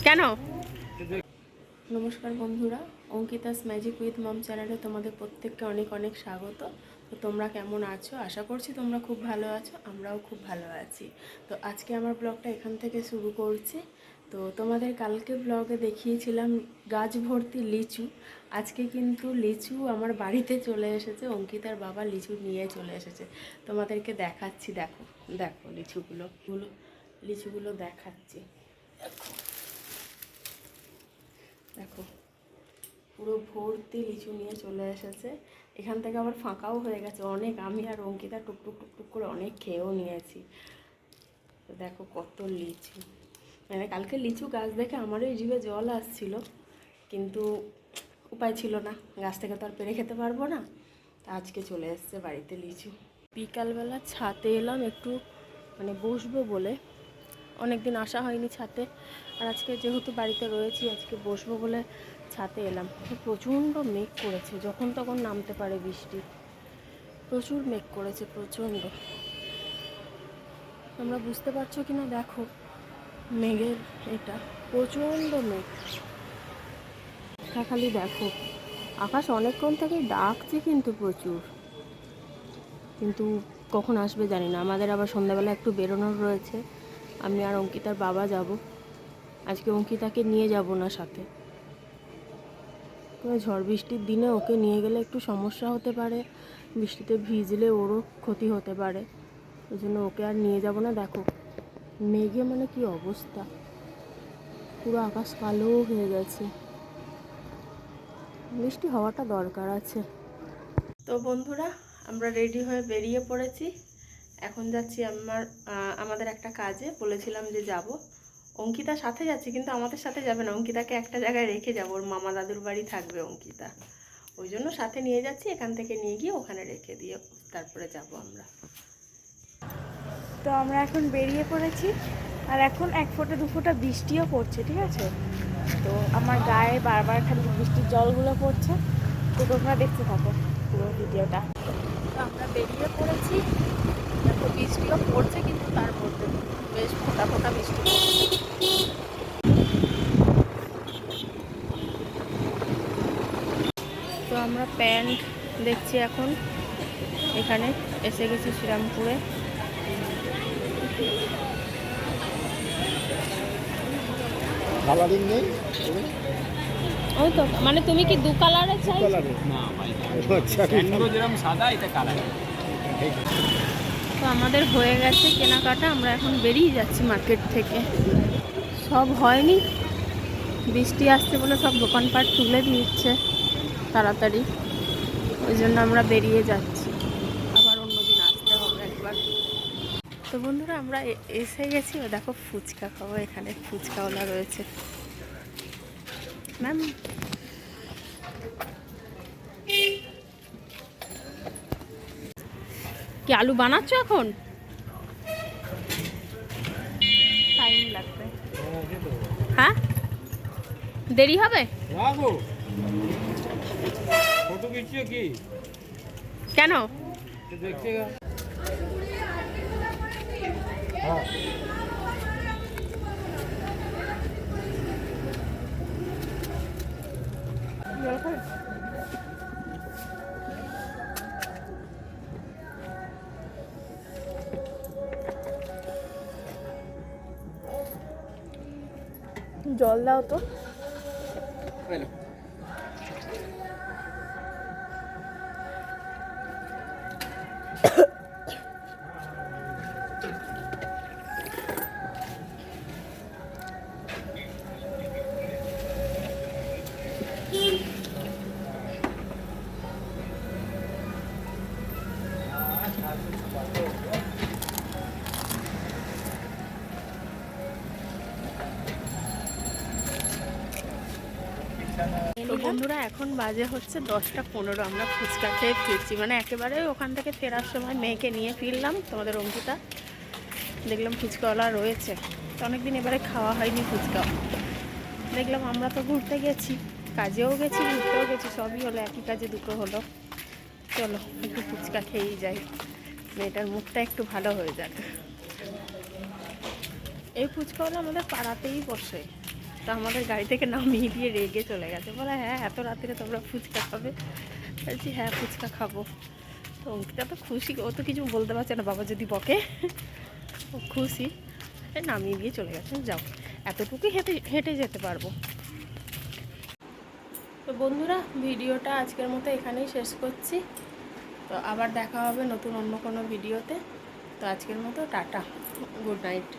কেন? নমস্কার বন্ধুরা, অঙ্কিতাস ম্যাজিক উইথ মম চ্যানেলে তোমাদের প্রত্যেককে অনেক অনেক স্বাগত। তো তোমরা কেমন আছো? আশা করছি তোমরা খুব ভালো আছো, আমরাও খুব ভালো আছি। তো আজকে আমার ব্লগটা এখান থেকে শুরু করছি। তো তোমাদের কালকে ব্লগে দেখিয়েছিলাম গাছ ভর্তি লিচু। আজকে কিন্তু লিচু আমার বাড়িতে চলে এসেছে, অঙ্কিতার বাবা লিচু নিয়ে চলে এসেছে। তোমাদেরকে দেখাচ্ছি, দেখো দেখো লিচুগুলো দেখাচ্ছি। দেখো পুরো ভর্তি লিচু নিয়ে চলে এসেছে। এখান থেকে আবার ফাঁকাও হয়ে গেছে অনেক, আমি আর অঙ্কিতা টুকটুক টুকটুক করে অনেক খেয়েও নিয়েছি। তো দেখো কত লিচু, মানে কালকে লিচু গাছ দেখে আমারও জিভে জল আসছিল, কিন্তু উপায় ছিল না, গাছ থেকে তো আর পেরে খেতে পারবো না। তা আজকে চলে এসছে বাড়িতে লিচু। বিকালবেলা ছাদে এলাম একটু মানে বসবো বলে, অনেক দিন আসা হয়নি ছাদে, আর আজকে যেহেতু বাড়িতে রয়েছি আজকে বসবো বলে ছাদে এলাম। প্রচণ্ড মেঘ করেছে, যখন তখন নামতে পারে বৃষ্টি, প্রচুর মেঘ করেছে প্রচণ্ড। তোমরা বুঝতে পারছো কি না দেখো মেঘের এটা, প্রচণ্ড মেঘ। খালি দেখো আকাশ অনেকক্ষণ থেকেই ডাকছে কিন্তু প্রচুর, কিন্তু কখন আসবে জানি না। আমাদের আবার সন্ধ্যাবেলা একটু বেরোনোর রয়েছে, আমি আর অঙ্কিতার বাবা যাব। আজকে অঙ্কিতাকে নিয়ে যাব না সাথে, ঝড় বৃষ্টির দিনে ওকে নিয়ে গেলে একটু সমস্যা হতে পারে, বৃষ্টিতে ভিজলে ওরও ক্ষতি হতে পারে, ওই জন্য ওকে আর নিয়ে যাব না। দেখো মেঘে মানে কি অবস্থা, পুরো আকাশ কালো হয়ে গেছে, বৃষ্টি হওয়াটা দরকার আছে। তো বন্ধুরা আমরা রেডি হয়ে বেরিয়ে পড়েছি, এখন যাচ্ছি আমাদের একটা কাজে, বলেছিলাম যে যাব। অঙ্কিতার সাথে যাচ্ছি, কিন্তু আমাদের সাথে যাবে না, অঙ্কিতাকে একটা জায়গায় রেখে যাবো, ওর মামা দাদুর বাড়ি থাকবে অঙ্কিতা, ওই জন্য সাথে নিয়ে যাচ্ছি। এখান থেকে নিয়ে গিয়ে ওখানে রেখে দিয়ে তারপরে যাব আমরা। তো আমরা এখন বেরিয়ে পড়েছি, আর এখন 1 ফোঁটা 2 ফোঁটা বৃষ্টিও পড়ছে, ঠিক আছে? তো আমার গায়ে বারবার খালি বৃষ্টির জলগুলো পড়ছে, তো তোমরা দেখতে থাকো পুরো ভিডিওটা। তো আমরা বেরিয়ে পড়েছি, দেখো বৃষ্টিও পড়ছে, কিন্তু তার মধ্যে বেশ ফোঁটা ফোঁটা বৃষ্টি পড়ছে। তো আমরা প্যান্ট দেখছি এখন, এখানে এসে গেছি শ্রীরামপুরে। ওই তো মানে তুমি কি দু কালারের চাই? তো আমাদের হয়ে গেছে কেনাকাটা, আমরা এখন বেরিয়ে যাচ্ছি মার্কেট থেকে। সব হয়নি, বৃষ্টি আসছে বলে সব দোকানপাট তুলে দিচ্ছে তাড়াতাড়ি, ওই জন্য আমরা বেরিয়ে যাচ্ছি, আবার অন্যদিন আসতে হবে একবার। তো বন্ধুরা আমরা এসে গেছি, ও দেখো ফুচকা খাবো, এখানে ফুচকাওয়ালা রয়েছে। ম্যাম কি আলু বানাচ্ছ এখন? টাইম লাগবে, হ্যাঁ দেরি হবে কেন? জল দাও তো। তো বন্ধুরা এখন বাজে হচ্ছে 10টা 15, আমরা ফুচকা খেয়ে ফিরছি, মানে একেবারে ওখান থেকে ফেরার সময় মেয়েকে নিয়ে ফিরলাম। তোমাদের অঙ্কিতা দেখলাম ফুচকাওয়ালা রয়েছে, তো অনেকদিন এবারে খাওয়া হয়নি ফুচকা, দেখলাম আমরা তো ঘুরতে গেছি, কাজেও গেছি ঘুরতেও গেছি, সবই হলো, একই কাজে দুটো হলো। চলো একটু ফুচকা খেয়েই যাই, মেয়েটার মুখটা একটু ভালো হয়ে যাক। এই ফুচকাওয়ালা আমাদের পাড়াতেই বসে, তো আমাদের গাড়ি থেকে নামিয়ে দিয়ে রেগে চলে গেছে, বলে হ্যাঁ এত রাত্রে তোমরা ফুচকা খাবে? বলছি হ্যাঁ ফুচকা খাবো। তো অঙ্কিতা তো খুশি, ও তো কিছু বলতে পারছে না, বাবা যদি বকে। ও খুশি, নামিয়ে দিয়ে চলে গেছে। যাও, এতটুকুই হেঁটে হেঁটে যেতে পারবো। তো বন্ধুরা, ভিডিওটা আজকের মতো এখানেই শেষ করছি। তো আবার দেখা হবে নতুন অন্য কোনো ভিডিওতে। তো আজকের মতো টাটা, গুড নাইট।